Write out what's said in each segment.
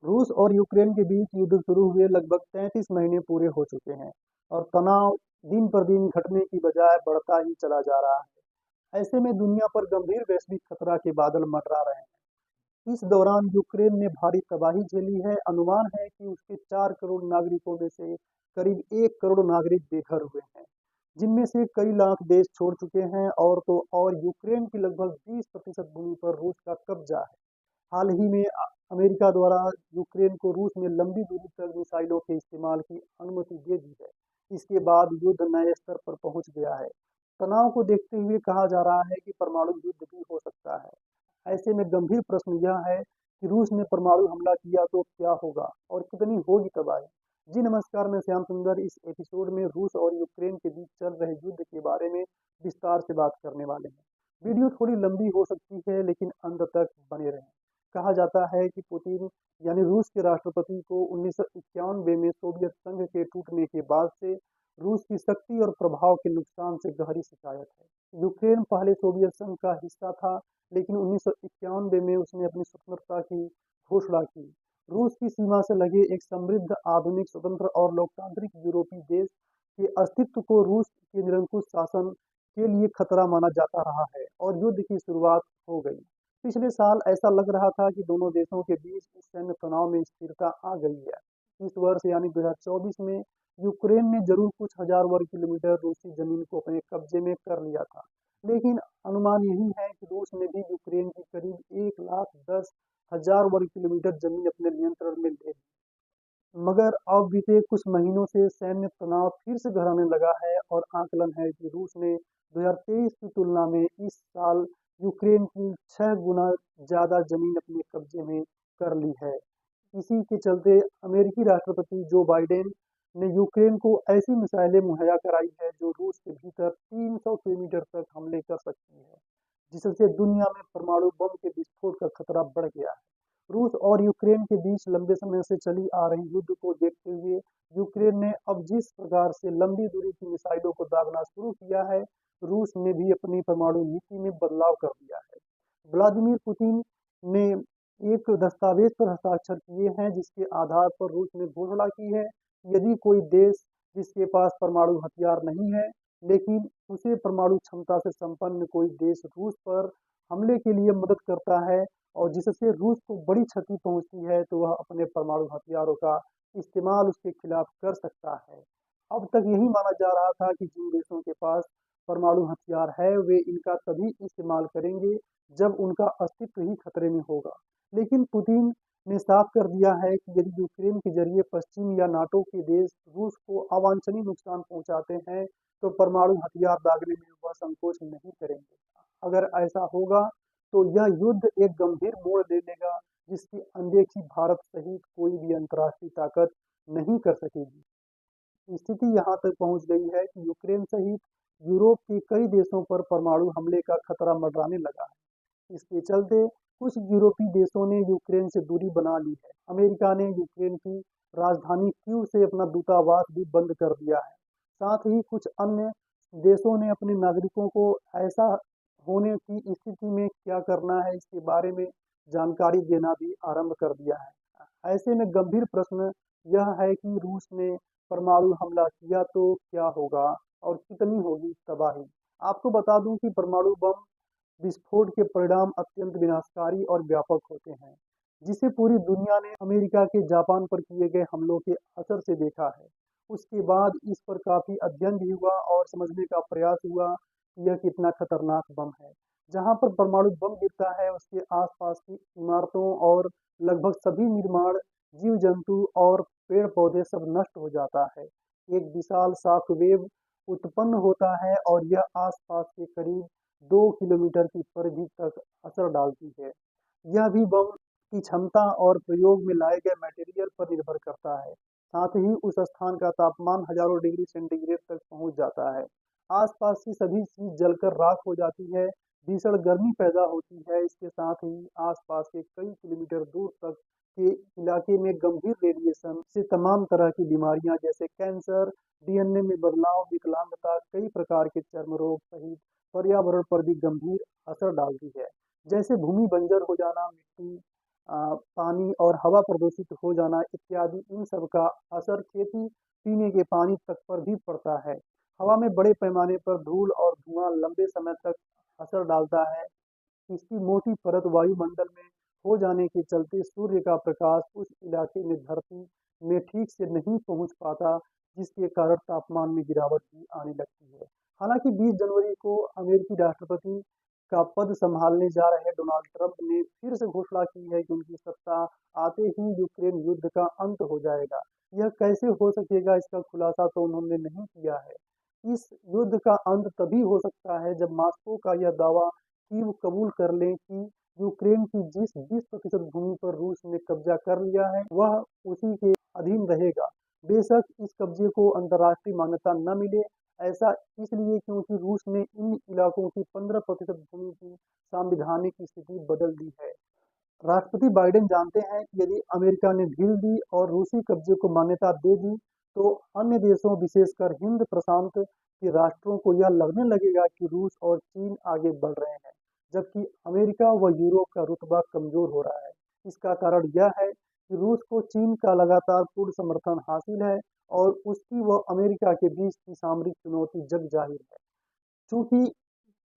रूस और यूक्रेन के बीच युद्ध शुरू हुए लगभग 33 महीने पूरे हो चुके हैं और तनाव दिन पर दिन घटने की बजाय बढ़ता ही चला जा रहा है। ऐसे में दुनिया पर गंभीर वैश्विक खतरा के बादल मंडरा रहे हैं। इस दौरान यूक्रेन ने भारी तबाही झेली है। अनुमान है कि उसके 4 करोड़ नागरिकों में से करीब 1 करोड़ नागरिक बेघर हुए हैं, जिनमें से कई लाख देश छोड़ चुके हैं और यूक्रेन की लगभग 20% भूमि पर रूस का कब्जा है। हाल ही में अमेरिका द्वारा यूक्रेन को रूस में लंबी दूरी तक मिसाइलों के इस्तेमाल की अनुमति दे दी है। इसके बाद युद्ध नए स्तर पर पहुंच गया है। तनाव को देखते हुए कहा जा रहा है कि परमाणु युद्ध भी हो सकता है। ऐसे में गंभीर प्रश्न यह है कि रूस ने परमाणु हमला किया तो क्या होगा और कितनी होगी तबाही। जी नमस्कार, मैं श्याम सुंदर। इस एपिसोड में रूस और यूक्रेन के बीच चल रहे युद्ध के बारे में विस्तार से बात करने वाले हैं। वीडियो थोड़ी लंबी हो सकती है, लेकिन अंत तक बने रहें। कहा जाता है कि पुतिन यानी रूस के राष्ट्रपति को 1991 में सोवियत संघ के टूटने के बाद से रूस की शक्ति और प्रभाव के नुकसान से गहरी शिकायत है। यूक्रेन पहले सोवियत संघ का हिस्सा था, लेकिन 1991 में उसने अपनी स्वतंत्रता की घोषणा की। रूस की सीमा से लगे एक समृद्ध, आधुनिक, स्वतंत्र और लोकतांत्रिक यूरोपीय देश के अस्तित्व को रूस के निरंकुश शासन के लिए खतरा माना जाता रहा है और युद्ध की शुरुआत हो गई। पिछले साल ऐसा लग रहा था कि दोनों देशों के बीच इस सैन्य तनाव में स्थिरता आ गई है। इस वर्ष यानी 2024 में यूक्रेन ने जरूर कुछ हजार वर्ग किलोमीटर रूसी जमीन को अपने कब्जे में कर लिया था, लेकिन अनुमान यही है कि रूस ने भी यूक्रेन की करीब 1,10,000 वर्ग किलोमीटर जमीन अपने नियंत्रण में ले ली। मगर अब बीते कुछ महीनों से सैन्य तनाव फिर से गहराने लगा है और आकलन है कि रूस ने 2023 की तुलना में इस साल यूक्रेन की 6 गुना ज्यादा जमीन अपने कब्जे में कर ली है। इसी के चलते अमेरिकी राष्ट्रपति जो बाइडेन ने यूक्रेन को ऐसी मिसाइलें मुहैया कराई है जो रूस के भीतर 300 किलोमीटर तक हमले कर सकती है, जिससे दुनिया में परमाणु बम के विस्फोट का खतरा बढ़ गया है। रूस और यूक्रेन के बीच लंबे समय से चली आ रही युद्ध को देखते हुए यूक्रेन ने अब जिस प्रकार से लंबी दूरी की मिसाइलों को दागना शुरू किया है, रूस ने भी अपनी परमाणु नीति में बदलाव कर दिया है। व्लादिमीर पुतिन ने एक दस्तावेज पर हस्ताक्षर किए हैं, जिसके आधार पर रूस ने घोषणा की है कि यदि कोई देश जिसके पास परमाणु हथियार नहीं है, लेकिन उसे परमाणु क्षमता से संपन्न कोई देश रूस पर हमले के लिए मदद करता है और जिससे रूस को बड़ी क्षति पहुंचती है, तो वह अपने परमाणु हथियारों का इस्तेमाल उसके खिलाफ कर सकता है। अब तक यही माना जा रहा था कि जिन देशों के पास परमाणु हथियार है वे इनका तभी इस्तेमाल करेंगे जब उनका अस्तित्व ही खतरे में होगा। लेकिन पुतिन ने साफ कर दिया है कि यदि यूक्रेन के जरिए पश्चिम या नाटो के देश रूस को अवांछनीय नुकसान पहुंचाते हैं, तो परमाणु हथियार दागने में वह संकोच नहीं करेंगे। अगर ऐसा होगा तो यह युद्ध एक गंभीर मोड़ ले लेगा, जिसकी अनदेखी भारत सहित कोई भी अंतर्राष्ट्रीय ताकत नहीं कर सकेगी। स्थिति यहाँ तक पहुँच गई है कि यूक्रेन सहित यूरोप के कई देशों पर परमाणु हमले का खतरा मंडराने लगा है। इसके चलते कुछ यूरोपीय देशों ने यूक्रेन से दूरी बना ली है। अमेरिका ने यूक्रेन की राजधानी कीव से अपना दूतावास भी बंद कर दिया है। साथ ही कुछ अन्य देशों ने अपने नागरिकों को ऐसा होने की स्थिति में क्या करना है, इसके बारे में जानकारी देना भी आरंभ कर दिया है। ऐसे में गंभीर प्रश्न यह है कि रूस ने परमाणु हमला किया तो क्या होगा और कितनी होगी तबाही। आपको बता दूं कि परमाणु बम विस्फोट के परिणाम अत्यंत विनाशकारी और व्यापक होते हैं, जिसे पूरी दुनिया ने अमेरिका के जापान पर किए गए हमलों के असर से देखा है। उसके बाद इस पर काफी अध्ययन भी हुआ और समझने का प्रयास हुआ कि यह कितना खतरनाक बम है। जहां पर परमाणु बम गिरता है, उसके आसपास की इमारतों और लगभग सभी निर्माण, जीव जंतु और पेड़ पौधे सब नष्ट हो जाता है। एक विशाल शॉक वेव उत्पन्न होता है और यह आसपास के करीब 2 किलोमीटर की परिधि तक असर डालती है। यह भी बम की क्षमता और प्रयोग में लाए गए मटेरियल पर निर्भर करता है। साथ ही उस स्थान का तापमान हजारों डिग्री सेंटीग्रेड तक पहुंच जाता है। आसपास की सभी चीज जलकर राख हो जाती है। भीषण गर्मी पैदा होती है। इसके साथ ही आसपास के कई किलोमीटर दूर तक के इलाके में गंभीर रेडिएशन से तमाम तरह की बीमारियां जैसे कैंसर, डीएनए में बदलाव, विकलांगता, कई प्रकार के चर्म रोग सहित पर्यावरण पर भी गंभीर असर डालती है। जैसे भूमि बंजर हो जाना, मिट्टी पानी और हवा प्रदूषित हो जाना इत्यादि, इन सब का असर खेती पीने के पानी तक पर भी पड़ता है। हवा में बड़े पैमाने पर धूल और धुआं लंबे समय तक असर डालता है। इसकी मोटी परत वायुमंडल में हो जाने के चलते सूर्य का प्रकाश उस इलाके में धरती में ठीक से नहीं पहुंच पाता, जिसके कारण तापमान में गिरावट भी आने लगती है। हालांकि 20 जनवरी को अमेरिकी राष्ट्रपति का पद संभालने जा रहे डोनाल्ड ट्रंप ने फिर से घोषणा की है कि उनकी सत्ता आते ही यूक्रेन युद्ध का अंत हो जाएगा। यह कैसे हो सकेगा, इसका खुलासा तो उन्होंने नहीं किया है। इस युद्ध का अंत तभी हो सकता है जब मॉस्को का यह दावा कीव कबूल कर लें कि यूक्रेन की जिस 20% भूमि पर रूस ने कब्जा कर लिया है, वह उसी के अधीन रहेगा। बेशक इस कब्जे को अंतर्राष्ट्रीय मान्यता न मिले, ऐसा इसलिए क्योंकि रूस ने इन इलाकों की 15% भूमि की संवैधानिक स्थिति बदल दी है। राष्ट्रपति बाइडेन जानते हैं कि यदि अमेरिका ने ढील दी और रूसी कब्जे को मान्यता दे दी, तो अन्य देशों विशेषकर हिंद प्रशांत के राष्ट्रों को यह लगने लगेगा कि रूस और चीन आगे बढ़ रहे हैं, जबकि अमेरिका व यूरोप का रुतबा कमजोर हो रहा है। इसका कारण यह है कि रूस को चीन का लगातार पूर्ण समर्थन हासिल है और उसकी व अमेरिका के बीच की सामरिक चुनौती जग जाहिर है। चूंकि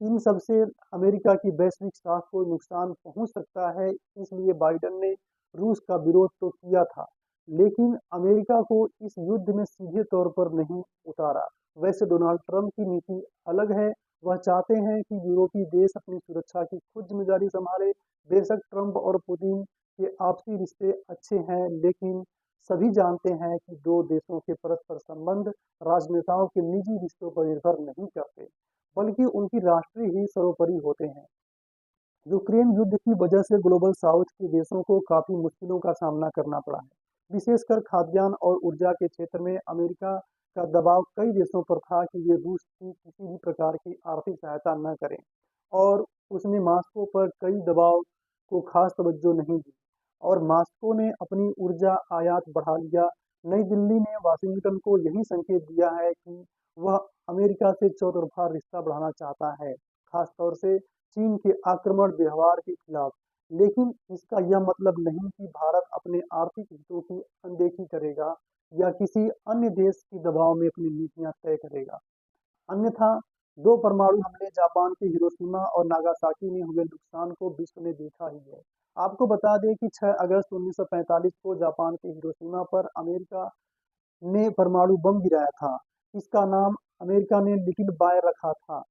इन सबसे अमेरिका की वैश्विक साख को नुकसान पहुंच सकता है, इसलिए बाइडेन ने रूस का विरोध तो किया था, लेकिन अमेरिका को इस युद्ध में सीधे तौर पर नहीं उतारा। वैसे डोनाल्ड ट्रंप की नीति अलग है। वह चाहते हैं कि यूरोपीय देश अपनी सुरक्षा की खुद जिम्मेदारी संभाले। बेशक ट्रंप और पुतिन के आपसी रिश्ते अच्छे हैं, लेकिन सभी जानते हैं कि दो देशों के परस्पर संबंध राजनेताओं के निजी रिश्तों पर निर्भर नहीं करते, बल्कि उनकी राष्ट्रीय ही सर्वोपरि होते हैं। यूक्रेन युद्ध की वजह से ग्लोबल साउथ के देशों को काफी मुश्किलों का सामना करना पड़ा है। विशेषकर खाद्यान्न और ऊर्जा के क्षेत्र में अमेरिका का दबाव कई देशों पर था कि वे रूस की किसी भी प्रकार की आर्थिक सहायता न करें, और उसने मॉस्को पर कई दबाव को खास तवज्जो नहीं दी और मॉस्को ने अपनी ऊर्जा आयात बढ़ा लिया। नई दिल्ली ने वाशिंगटन को यही संकेत दिया है कि वह अमेरिका से चौतरफा रिश्ता बढ़ाना चाहता है, खासतौर से चीन के आक्रामक व्यवहार के खिलाफ। लेकिन इसका यह मतलब नहीं कि भारत अपने आर्थिक हितों की अनदेखी करेगा या किसी अन्य देश के दबाव में अपनी नीतियां तय करेगा। अन्यथा दो परमाणु हमले, जापान के हिरोशिमा और नागासाकी में हुए नुकसान को विश्व ने देखा ही है। आपको बता दें कि 6 अगस्त 1945 को जापान के हिरोशिमा पर अमेरिका ने परमाणु बम गिराया था। इसका नाम अमेरिका ने लिटिल बॉय रखा था।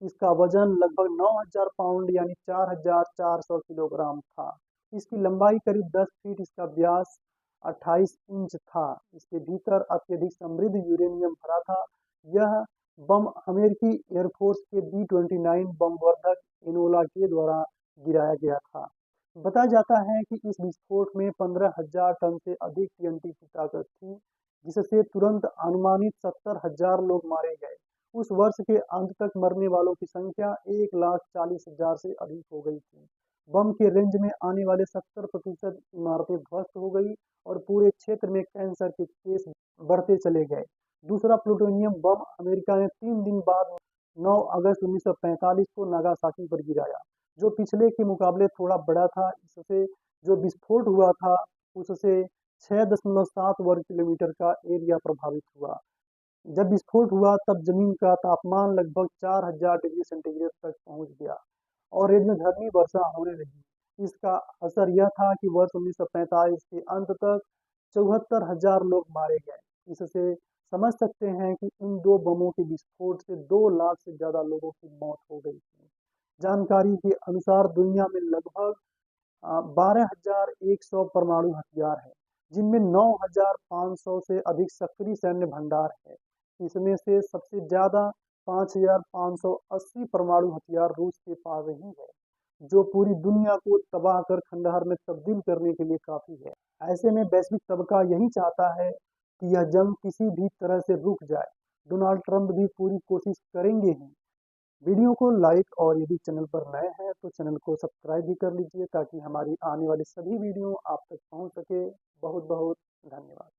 इसका वजन लगभग 9,000 पाउंड यानी 4,400 किलोग्राम था। इसकी लंबाई करीब 10 फीट, इसका व्यास 28 इंच था। इसके भीतर अत्यधिक समृद्ध यूरेनियम भरा था। यह बम अमेरिकी एयरफोर्स के B-29 बमवर्धक एनोला के द्वारा गिराया गया था। बताया जाता है कि इस विस्फोट में 15,000 टन से अधिक TNT की ताकत थी, जिससे तुरंत अनुमानित 70,000 लोग मारे गए। उस वर्ष के अंत तक मरने वालों की संख्या 1,40,000 से अधिक हो गई थी। बम के रेंज में आने वाले 70% इमारतें ध्वस्त हो गई और पूरे क्षेत्र में कैंसर के केस बढ़ते चले गए। दूसरा प्लूटोनियम बम अमेरिका ने 3 दिन बाद 9 अगस्त 1945 को नागासाकी पर गिराया, जो पिछले के मुकाबले थोड़ा बड़ा था। इससे जो विस्फोट हुआ था, उससे 6.7 वर्ग किलोमीटर का एरिया प्रभावित हुआ। जब विस्फोट हुआ तब जमीन का तापमान लगभग 4,000 डिग्री सेंटीग्रेड तक पहुंच गया और रेगिनधर्मी वर्षा होने लगी। इसका असर यह था कि वर्ष 1945 के अंत तक 74,000 लोग मारे गए। इससे समझ सकते हैं कि इन दो बमों के विस्फोट से 2 लाख से ज्यादा लोगों की मौत हो गई थी। जानकारी के अनुसार दुनिया में लगभग 12,100 परमाणु हथियार है, जिनमें 9,500 से अधिक सक्रिय सैन्य भंडार है। इसमें से सबसे ज्यादा 5,580 परमाणु हथियार रूस के पास ही है, जो पूरी दुनिया को तबाह कर खंडहर में तब्दील करने के लिए काफी है। ऐसे में वैश्विक तबका यही चाहता है कि यह जंग किसी भी तरह से रुक जाए। डोनाल्ड ट्रंप भी पूरी कोशिश करेंगे ही। वीडियो को लाइक और यदि चैनल पर नए हैं तो चैनल को सब्सक्राइब भी कर लीजिए, ताकि हमारी आने वाली सभी वीडियो आप तक पहुंच सके। बहुत बहुत धन्यवाद।